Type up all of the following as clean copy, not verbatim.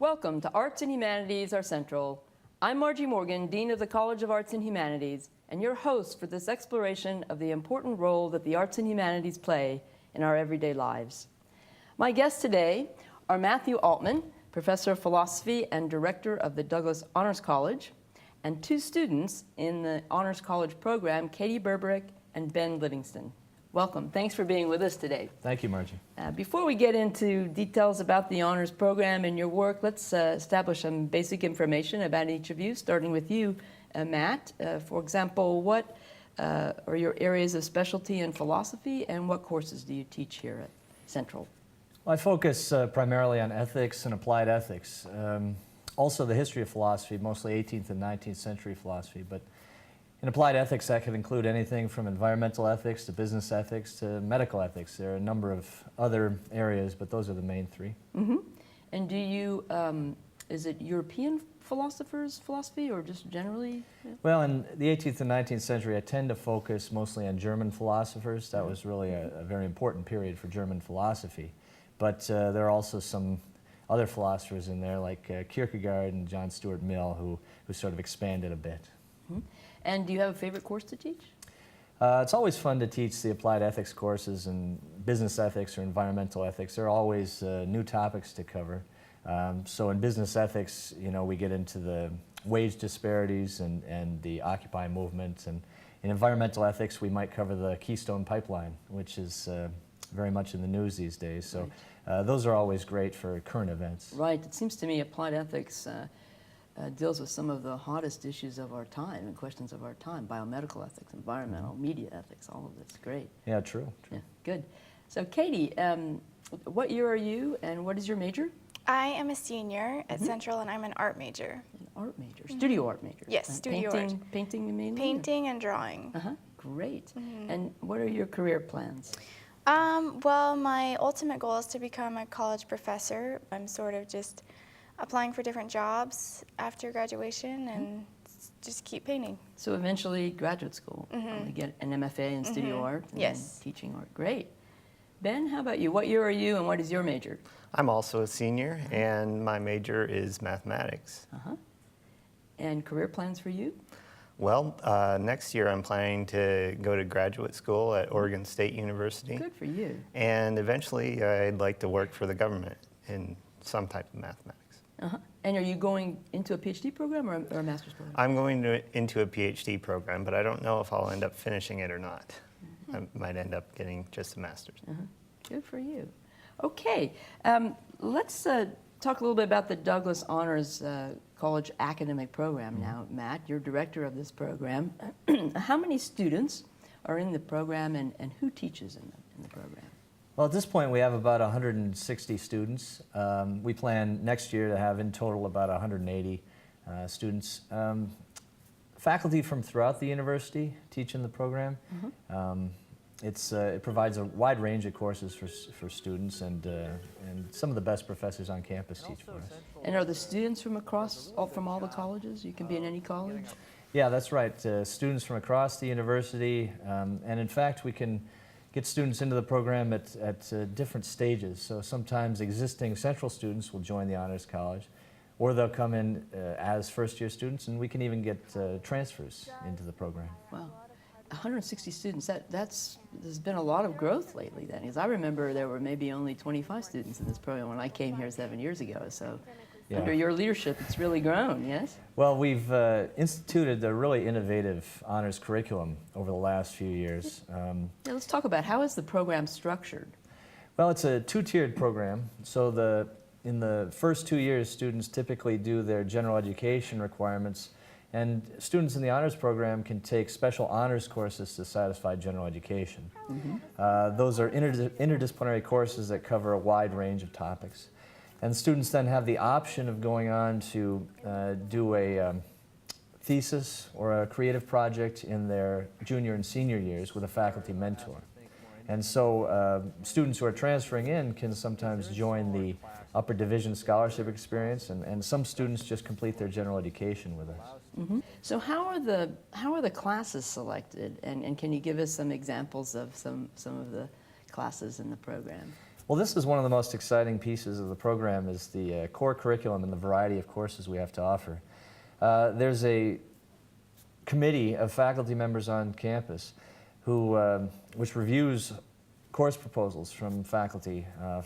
Welcome to Arts and Humanities are Central. I'm Margie Morgan, Dean of the College of Arts and Humanities, and your host for this exploration of the important role that the arts and humanities play in our everyday lives. My guests today are Matthew Altman, Professor of Philosophy and Director of the Douglas Honors College, and two students in the Honors College program, Katie Berberick and Ben Livingston. Welcome. Thanks for being with us today. Thank you, Margie. Before we get into details about the honors program and your work, let's establish some basic information about each of you, starting with you, Matt. For example, what are your areas of specialty in philosophy, and what courses do you teach here at Central? Well, I focus primarily on ethics and applied ethics. Also the history of philosophy, mostly 18th and 19th century philosophy, but in applied ethics, that could include anything from environmental ethics to business ethics to medical ethics. There are a number of other areas, but those are the main three. Mm-hmm. And do you, is it European philosophers' philosophy or just generally? Well, in the 18th and 19th century, I tend to focus mostly on German philosophers. That was really a very important period for German philosophy. But there are also some other philosophers in there, like Kierkegaard and John Stuart Mill, who sort of expanded a bit. Mm-hmm. And do you have a favorite course to teach? It's always fun to teach the applied ethics courses and business ethics or environmental ethics. There are always new topics to cover. So in business ethics, you know, we get into the wage disparities and the Occupy movement. And in environmental ethics, we might cover the Keystone Pipeline, which is very much in the news these days. So those are always great for current events. Right. It seems to me applied ethics deals with some of the hottest issues of our time and questions of our time: biomedical ethics, environmental, media ethics, all of this. Great. Yeah, true. Yeah, good. So Katie, what year are you and what is your major? I am a senior at Central and I'm an art major. An art major, studio art major. Yes, studio art. Painting mainly? Painting and drawing. Great. And what are your career plans? Well, my ultimate goal is to become a college professor. I'm sort of just applying for different jobs after graduation and just keep painting. So eventually graduate school, get an MFA in studio art and then teaching art. Great. Ben, how about you? What year are you and what is your major? I'm also a senior and my major is mathematics. And career plans for you? Well, next year I'm planning to go to graduate school at Oregon State University. Good for you. And eventually I'd like to work for the government in some type of mathematics. And are you going into a PhD program or a master's program? I'm going into a PhD program, but I don't know if I'll end up finishing it or not. I might end up getting just a master's. Good for you. Okay, let's talk a little bit about the Douglas Honors College academic program now. Matt, you're director of this program. How many students are in the program and who teaches in the program? Well, at this point, we have about 160 students. We plan next year to have in total about 180 students. Faculty from throughout the university teach in the program. It provides a wide range of courses for students, and some of the best professors on campus teach for us. And are the students from all the colleges? You can be in any college? Yeah, that's right. Students from across the university, and in fact, we can get students into the program at different stages. So sometimes existing Central students will join the Honors College, or they'll come in as first-year students, and we can even get transfers into the program. Wow. 160 students, there's been a lot of growth lately then, because I remember there were maybe only 25 students in this program when I came here 7 years ago, so under your leadership it's really grown, yes? Well, we've instituted a really innovative honors curriculum over the last few years. Yeah, let's talk about how is the program structured? Well, it's a two-tiered program, so in the first 2 years students typically do their general education requirements. And students in the honors program can take special honors courses to satisfy general education. Those are interdisciplinary courses that cover a wide range of topics. And students then have the option of going on to do a thesis or a creative project in their junior and senior years with a faculty mentor. And so students who are transferring in can sometimes join the upper division scholarship experience, and some students just complete their general education with us. So how are the classes selected, and can you give us some examples of some of the classes in the program? Well, this is one of the most exciting pieces of the program is the core curriculum and the variety of courses we have to offer. There's a committee of faculty members on campus which reviews course proposals from faculty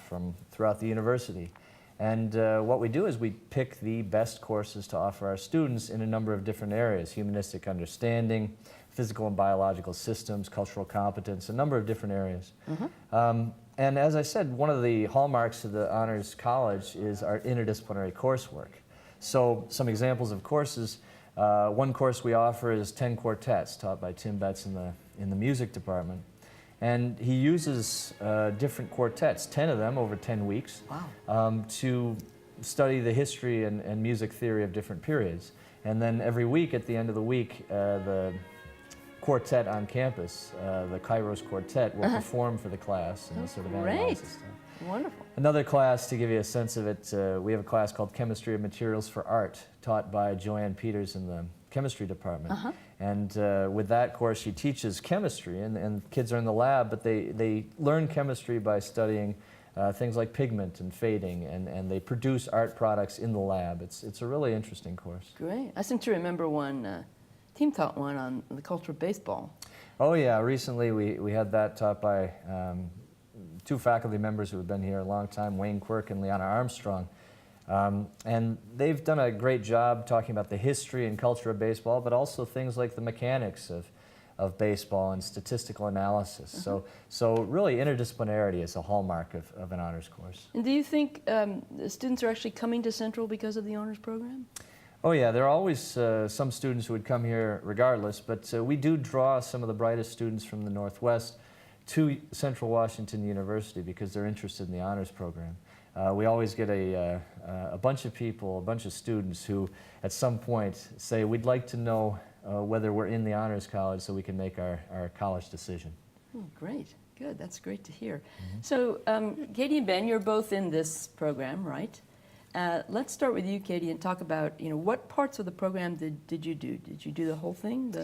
from throughout the university. And what we do is we pick the best courses to offer our students in a number of different areas: humanistic understanding, physical and biological systems, cultural competence, a number of different areas. And as I said, one of the hallmarks of the Honors College is our interdisciplinary coursework. So some examples of courses, one course we offer is 10 quartets, taught by Tim Betts in the music department. And he uses different quartets, 10 of them over 10 weeks, to study the history and music theory of different periods. And then every week, at the end of the week, the quartet on campus, the Kairos Quartet, will perform for the class and sort of analyze the stuff. Wonderful. Another class, to give you a sense of it, we have a class called Chemistry of Materials for Art, taught by Joanne Peters in the chemistry department. And with that course, she teaches chemistry, and kids are in the lab, but they learn chemistry by studying things like pigment and fading, and they produce art products in the lab. It's a really interesting course. Great. I seem to remember one, team taught one on the culture of baseball. Oh yeah, recently we had that taught by two faculty members who have been here a long time, Wayne Quirk and Liana Armstrong. And they've done a great job talking about the history and culture of baseball, but also things like the mechanics of baseball and statistical analysis. So really interdisciplinarity is a hallmark of an honors course. And do you think the students are actually coming to Central because of the honors program? Oh yeah, there are always some students who would come here regardless, but we do draw some of the brightest students from the Northwest to Central Washington University because they're interested in the honors program. We always get a bunch of people, a bunch of students who at some point say, we'd like to know whether we're in the Honors College so we can make our college decision. Oh, great. Good. That's great to hear. So, Katie and Ben, you're both in this program, right? Let's start with you, Katie, and talk about, what parts of the program did you do? Did you do the whole thing?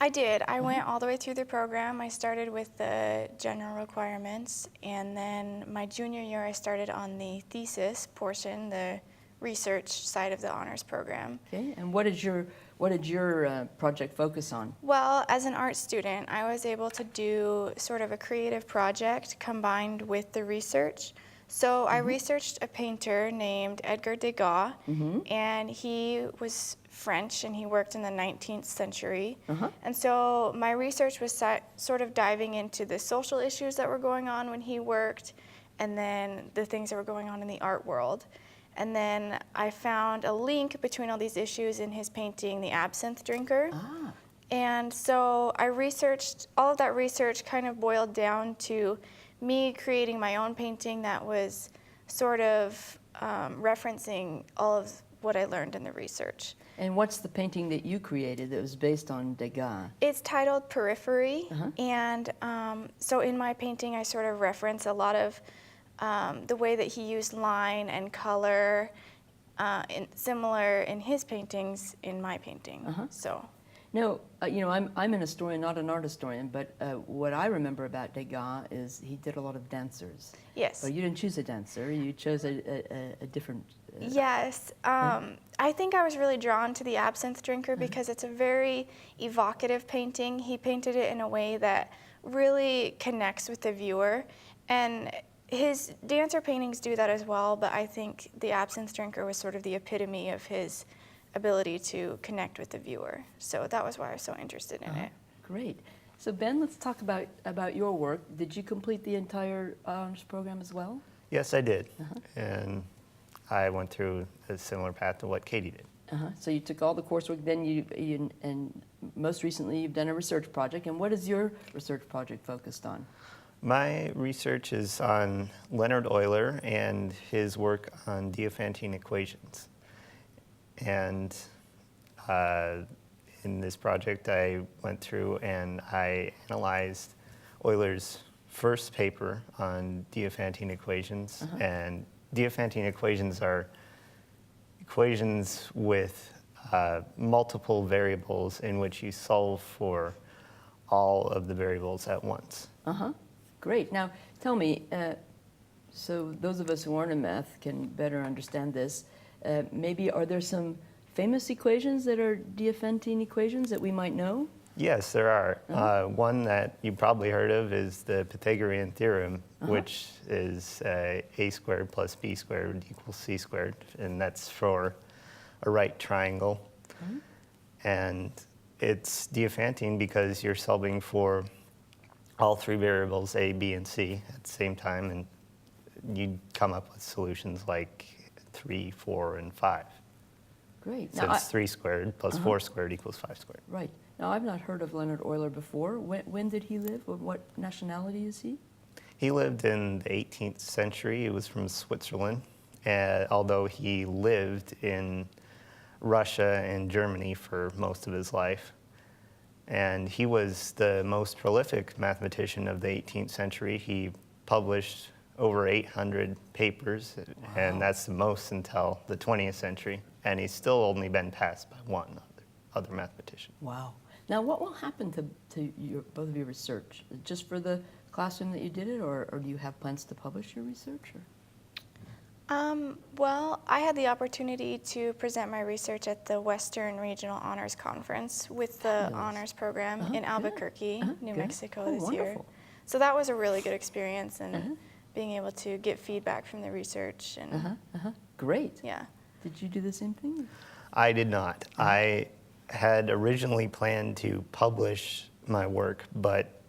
I did. I went all the way through the program. I started with the general requirements, and then my junior year I started on the thesis portion, the research side of the honors program. Okay, and what did your project focus on? Well, as an art student, I was able to do sort of a creative project combined with the research. So I researched a painter named Edgar Degas, and he was French, and he worked in the 19th century. And so my research was sort of diving into the social issues that were going on when he worked, and then the things that were going on in the art world. And then I found a link between all these issues in his painting, The Absinthe Drinker. And so I researched, all of that research kind of boiled down to me creating my own painting that was sort of referencing all of what I learned in the research. And what's the painting that you created that was based on Degas? It's titled Periphery, and so in my painting I sort of reference a lot of the way that he used line and color, similar in his paintings in my painting. So. No, I'm an historian, not an art historian, but what I remember about Degas is he did a lot of dancers. Yes. But you didn't choose a dancer, you chose a different... Yes. I think I was really drawn to The Absinthe Drinker because it's a very evocative painting. He painted it in a way that really connects with the viewer. And his dancer paintings do that as well, but I think The Absinthe Drinker was sort of the epitome of his ability to connect with the viewer. So that was why I was so interested in it. Great. So Ben, let's talk about your work. Did you complete the entire honors program as well? Yes, I did. And I went through a similar path to what Katie did. So you took all the coursework, then and most recently you've done a research project. And what is your research project focused on? My research is on Leonhard Euler and his work on Diophantine equations. And in this project, I went through and I analyzed Euler's first paper on Diophantine equations. And Diophantine equations are equations with multiple variables in which you solve for all of the variables at once. Great. Now, tell me, So those of us who aren't in math can better understand this. Maybe are there some famous equations that are Diophantine equations that we might know? Yes, there are. One that you probably heard of is the Pythagorean theorem, which is a squared plus b squared equals c squared, and that's for a right triangle. And it's Diophantine because you're solving for all three variables, a, b, and c, at the same time, and you'd come up with solutions like 3, 4, and 5. Great. So it's 3 squared plus 4 squared equals 5 squared. Right. Now, I've not heard of Leonhard Euler before. When did he live? What nationality is he? He lived in the 18th century. He was from Switzerland, although he lived in Russia and Germany for most of his life. And he was the most prolific mathematician of the 18th century. He published over 800 papers, and that's the most until the 20th century. And he's still only been passed by one other mathematician. Wow. Now, what will happen to both of your research? Just for the classroom that you did it, or do you have plans to publish your research? Well, I had the opportunity to present my research at the Western Regional Honors Conference with the honors program in Albuquerque, New Mexico this year. So that was a really good experience, and being able to get feedback from the research. And Great. yeah. Did you do the same thing? I did not. I had originally planned to publish my work, but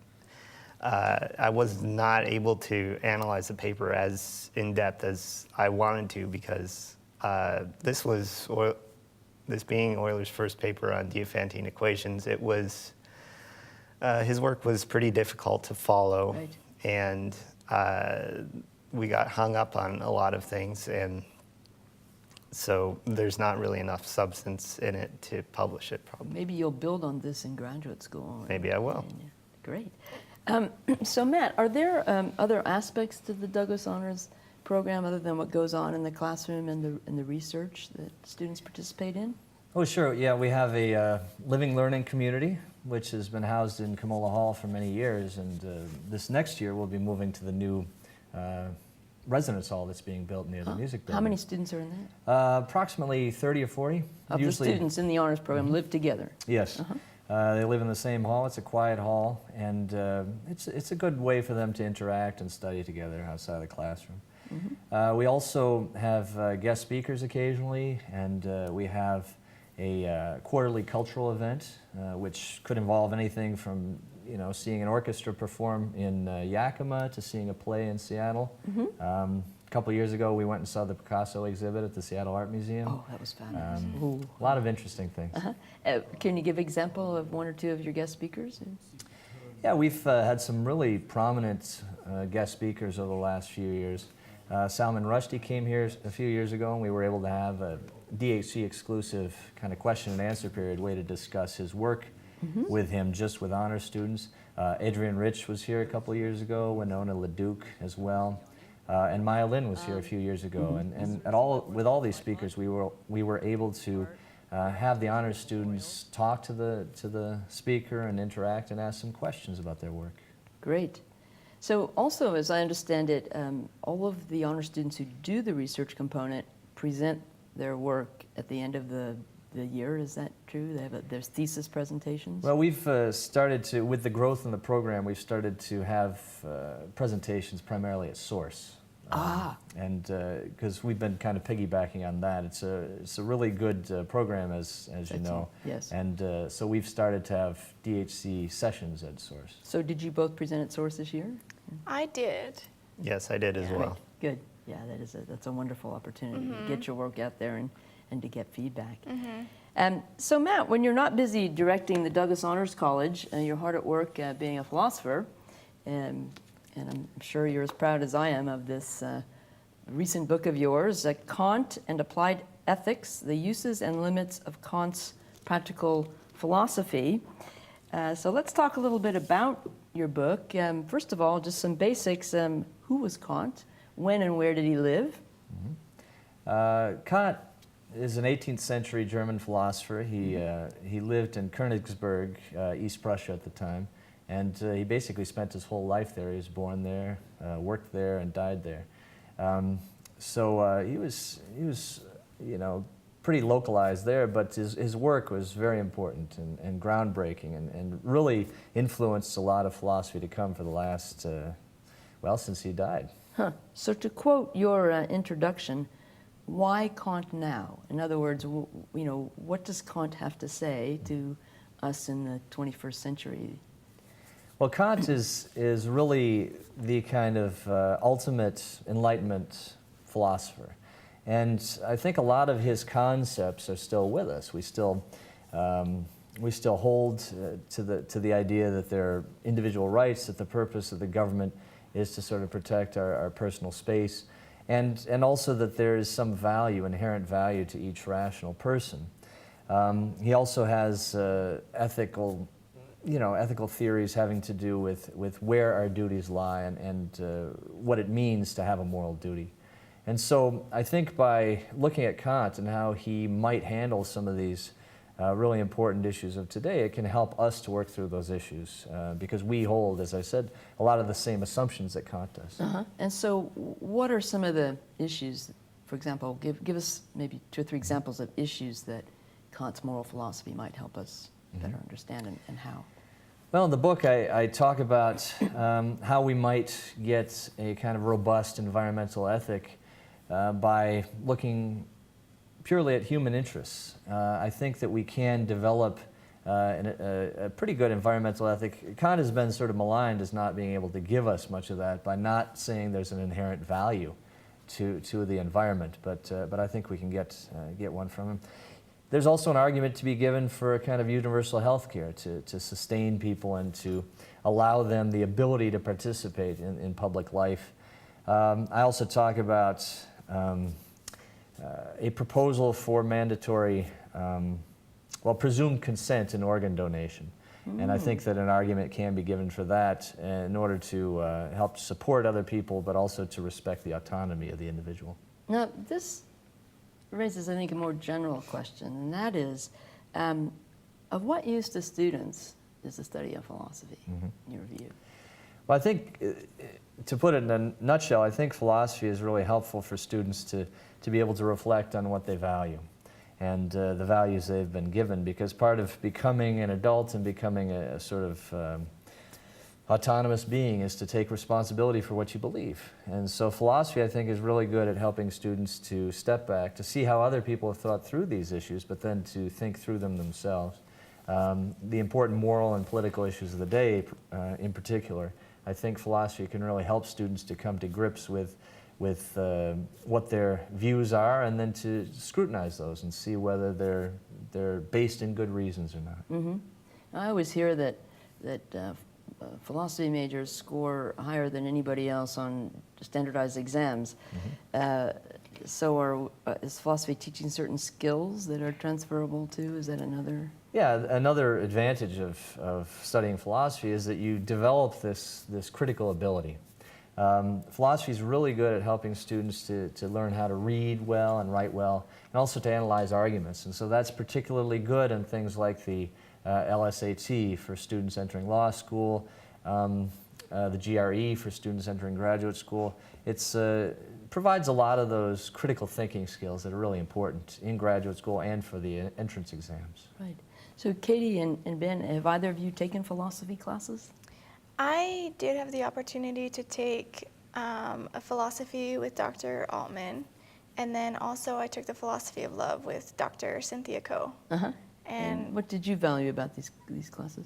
I was not able to analyze the paper as in depth as I wanted to because this being Euler's first paper on Diophantine equations. It was his work was pretty difficult to follow, and we got hung up on a lot of things, and so there's not really enough substance in it to publish it, probably. Maybe you'll build on this in graduate school. Maybe I will. Great. So Matt, are there other aspects to the Douglas Honors Program other than what goes on in the classroom and the research that students participate in? Oh, sure. Yeah, we have a living learning community, which has been housed in Kamola Hall for many years, and this next year we'll be moving to the new residence hall that's being built near the music building. How many students are in there? Approximately 30 or 40. Of the students in the honors program live together? Yes. They live in the same hall. It's a quiet hall, and it's a good way for them to interact and study together outside of the classroom. We also have guest speakers occasionally, and we have a quarterly cultural event, which could involve anything from seeing an orchestra perform in Yakima to seeing a play in Seattle. A couple of years ago, we went and saw the Picasso exhibit at the Seattle Art Museum. Oh, that was fabulous. A lot of interesting things. Can you give an example of one or two of your guest speakers? Yeah, we've had some really prominent guest speakers over the last few years. Salman Rushdie came here a few years ago, and we were able to have a DHC exclusive kind of question and answer period way to discuss his work with him, just with honors students. Adrian Rich was here a couple of years ago, Winona LeDuc as well. And Maya Lin was here a few years ago, and with all these speakers, we were able to have the honors students talk to the speaker and interact and ask some questions about their work. Great. So also, as I understand it, all of the honors students who do the research component present their work at the end of the year. Is that true? There's thesis presentations? Well, we've started to, with the growth in the program, we've started to have presentations primarily at Source. And because we've been kind of piggybacking on that. It's a really good program, as you know. Yes. And so we've started to have DHC sessions at Source. So did you both present at Source this year? I did. Yes, I did as well. Good. Yeah, that's a wonderful opportunity to get your work out there and to get feedback. So Matt, when you're not busy directing the Douglas Honors College, you're hard at work being a philosopher, and I'm sure you're as proud as I am of this recent book of yours, Kant and Applied Ethics, The Uses and Limits of Kant's Practical Philosophy. So let's talk a little bit about your book. First of all, just some basics. Who was Kant? When and where did he live? Kant is an 18th century German philosopher. He lived in Königsberg, East Prussia at the time, and he basically spent his whole life there. He was born there, worked there, and died there. So he was, you know, pretty localized there, but his work was very important and groundbreaking and really influenced a lot of philosophy to come for the last, well, since he died. Huh. So to quote your introduction, why Kant now? In other words, you know, what does Kant have to say to us in the 21st century? Well, Kant is really the kind of ultimate Enlightenment philosopher. And I think a lot of his concepts are still with us. We still hold to the idea that there are individual rights, that the purpose of the government is to sort of protect our personal space, and also that there is some value, inherent value to each rational person. He also has ethical theories having to do with where our duties lie and what it means to have a moral duty. And so I think by looking at Kant and how he might handle some of these really important issues of today, it can help us to work through those issues because we hold, as I said, a lot of the same assumptions that Kant does. Uh-huh. And so what are some of the issues, for example, give us maybe 2 or 3 examples of issues that Kant's moral philosophy might help us better understand and how? Well, in the book, I talk about how we might get a kind of robust environmental ethic by looking purely at human interests. I think that we can develop a pretty good environmental ethic. Kant has been sort of maligned as not being able to give us much of that by not saying there's an inherent value to the environment, but I think we can get one from him. There's also an argument to be given for a kind of universal health care to sustain people and to allow them the ability to participate in public life. I also talk about a proposal for mandatory, presumed consent in organ donation. And I think that an argument can be given for that in order to help support other people, but also to respect the autonomy of the individual. Now, this raises, I think, a more general question, and that is, of what use to students is the study of philosophy, in your view? Well, I think, to put it in a nutshell, I think philosophy is really helpful for students to be able to reflect on what they value and the values they've been given, because part of becoming an adult and becoming a sort of autonomous being is to take responsibility for what you believe. And so philosophy, I think, is really good at helping students to step back, to see how other people have thought through these issues, but then to think through them themselves. The important moral and political issues of the day, in particular, I think philosophy can really help students to come to grips with what their views are, and then to scrutinize those and see whether they're based in good reasons or not. I always hear that philosophy majors score higher than anybody else on standardized exams. So is philosophy teaching certain skills that are transferable too? Is that another? Yeah, another advantage of studying philosophy is that you develop this critical ability. Philosophy is really good at helping students to learn how to read well and write well, and also to analyze arguments. And so that's particularly good in things like the LSAT for students entering law school, the GRE for students entering graduate school. It provides a lot of those critical thinking skills that are really important in graduate school and for the entrance exams. Right. So Katie and Ben, have either of you taken philosophy classes? I did have the opportunity to take a philosophy with Dr. Altman, and then also I took the philosophy of love with Dr. Cynthia Ko. And what did you value about these classes?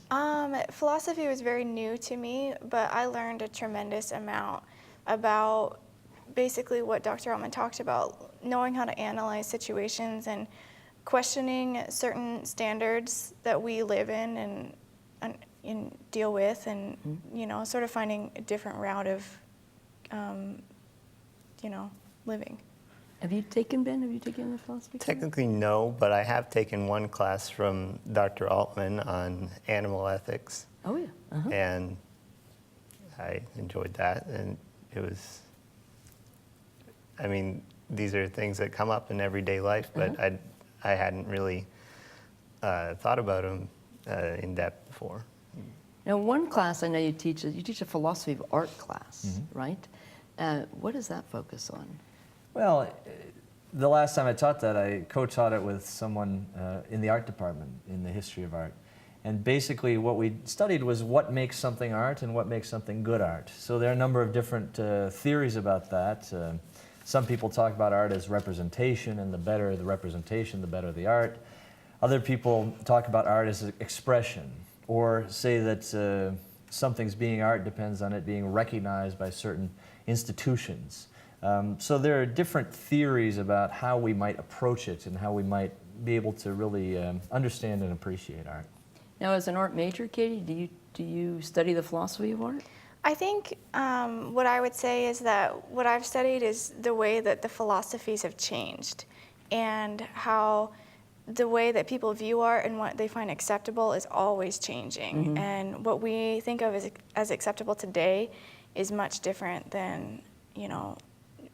Philosophy was very new to me, but I learned a tremendous amount about basically what Dr. Altman talked about, knowing how to analyze situations and questioning certain standards that we live in and deal with, and you know, sort of finding a different route of living. Have you taken the philosophy class? Technically, no, but I have taken one class from Dr. Altman on animal ethics. Oh, yeah. And I enjoyed that. And it was, I mean, these are things that come up in everyday life, but I hadn't really thought about them in depth before. Now, one class I know you teach a philosophy of art class, right? What does that focus on? Well, the last time I taught that, I co-taught it with someone in the art department in the history of art. And basically what we studied was what makes something art and what makes something good art. So there are a number of different theories about that. Some people talk about art as representation, and the better the representation, the better the art. Other people talk about art as expression, or say that something's being art depends on it being recognized by certain institutions. So there are different theories about how we might approach it and how we might be able to really understand and appreciate art. Now, as an art major, Katie, do you study the philosophy of art? I think what I would say is that what I've studied is the way that the philosophies have changed, and how the way that people view art and what they find acceptable is always changing. And what we think of as acceptable today is much different than,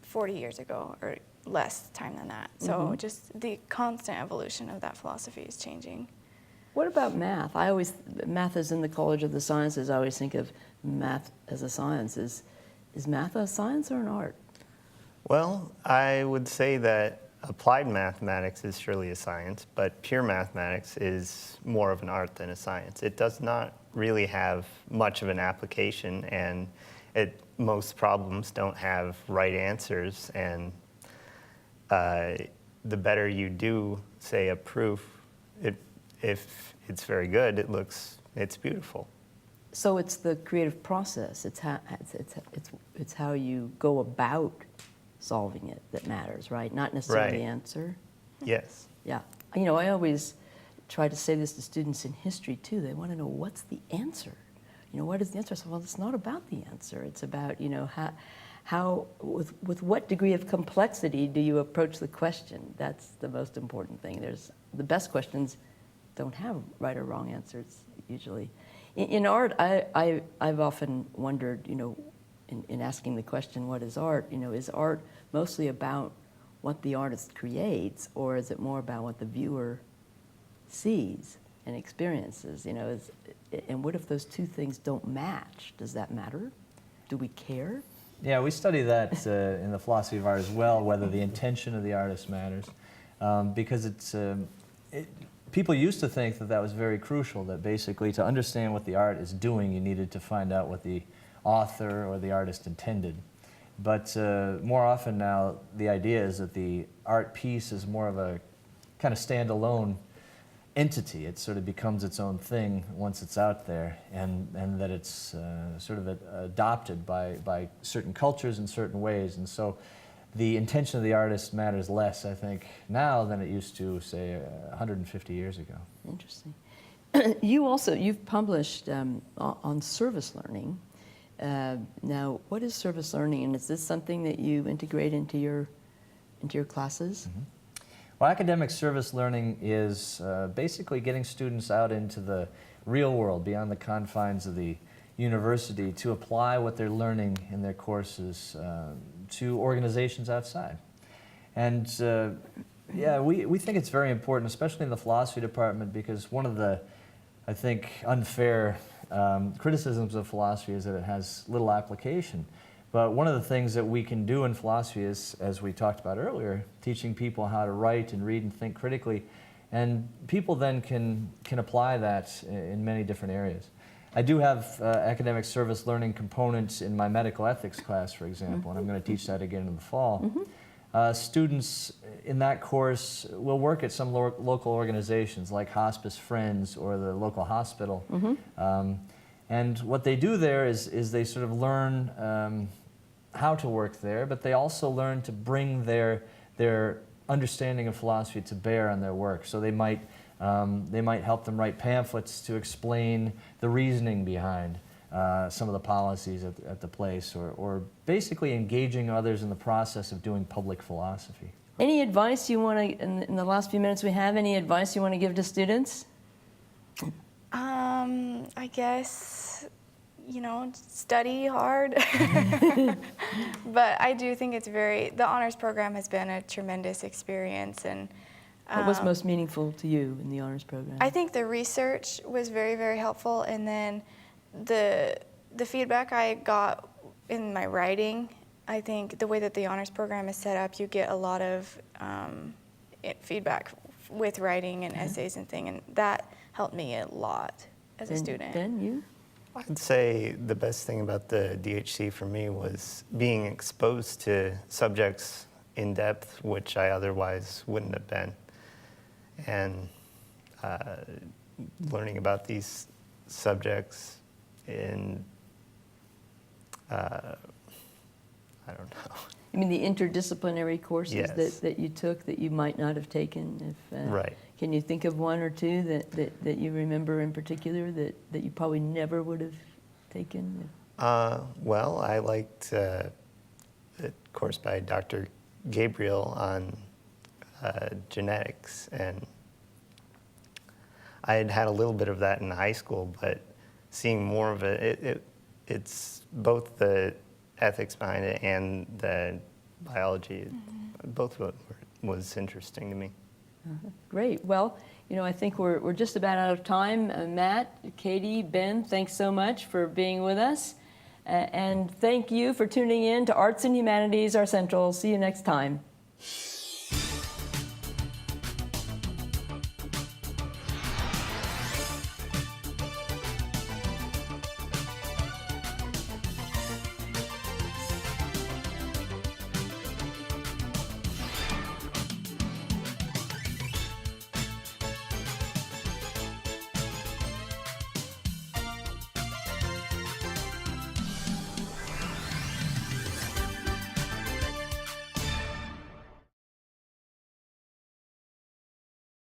40 years ago or less time than that. So just the constant evolution of that philosophy is changing. What about math? Math is in the College of the Sciences. I always think of math as a science. Is math a science or an art? Well, I would say that applied mathematics is surely a science, but pure mathematics is more of an art than a science. It does not really have much of an application, and most problems don't have right answers, and the better you do, say, a proof, if it's very good, it's beautiful. So it's the creative process. It's how you go about solving it that matters, right? Not necessarily the answer. Yes. Yeah. I always try to say this to students in history too. They want to know, what's the answer? What is the answer? So, well, it's not about the answer. It's about, how with what degree of complexity do you approach the question? That's the most important thing. The best questions don't have right or wrong answers usually. In art, I've often wondered, in asking the question, what is art? Is art mostly about what the artist creates, or is it more about what the viewer sees and experiences? And what if those two things don't match? Does that matter? Do we care? Yeah, we study that in the philosophy of art as well, whether the intention of the artist matters, because people used to think that was very crucial, that basically to understand what the art is doing, you needed to find out what the author or the artist intended. But more often now, the idea is that the art piece is more of a kind of standalone entity. It sort of becomes its own thing once it's out there, and that it's sort of adopted by certain cultures in certain ways. And so the intention of the artist matters less, I think, now than it used to, say, 150 years ago. Interesting. You've published on service learning. Now, what is service learning, and is this something that you integrate into your classes? Well, academic service learning is basically getting students out into the real world, beyond the confines of the university, to apply what they're learning in their courses to organizations outside. And yeah, we think it's very important, especially in the philosophy department, because one of the, I think, unfair criticisms of philosophy is that it has little application. But one of the things that we can do in philosophy is, as we talked about earlier, teaching people how to write and read and think critically, and people then can apply that in many different areas. I do have academic service learning components in my medical ethics class, for example, and I'm going to teach that again in the fall. Students in that course will work at some local organizations like Hospice Friends or the local hospital. And what they do there is they sort of learn how to work there, but they also learn to bring their understanding of philosophy to bear on their work. So they might help them write pamphlets to explain the reasoning behind some of the policies at the place, or basically engaging others in the process of doing public philosophy. Any advice you want to, in the last few minutes we have, any advice you want to give to students? I guess, study hard. But I do think the honors program has been a tremendous experience. And what was most meaningful to you in the honors program? I think the research was very, very helpful, and then the feedback I got in my writing I think the way that the honors program is set up, you get a lot of feedback with writing and essays and things, and that helped me a lot as a student. Ben, you? I'd say the best thing about the DHC for me was being exposed to subjects in depth, which I otherwise wouldn't have been. And learning about these subjects in, I don't know. You mean the interdisciplinary courses Yes. that you took that you might not have taken? Right. Can you think of one or two that you remember in particular that you probably never would have taken? Well, I liked a course by Dr. Gabriel on genetics, and I had a little bit of that in high school, but seeing more of it's both the ethics behind it and the biology. Both of it was interesting to me. Great. Well, I think we're just about out of time. Matt, Katie, Ben, thanks so much for being with us. And thank you for tuning in to Arts and Humanities, Our Central. See you next time.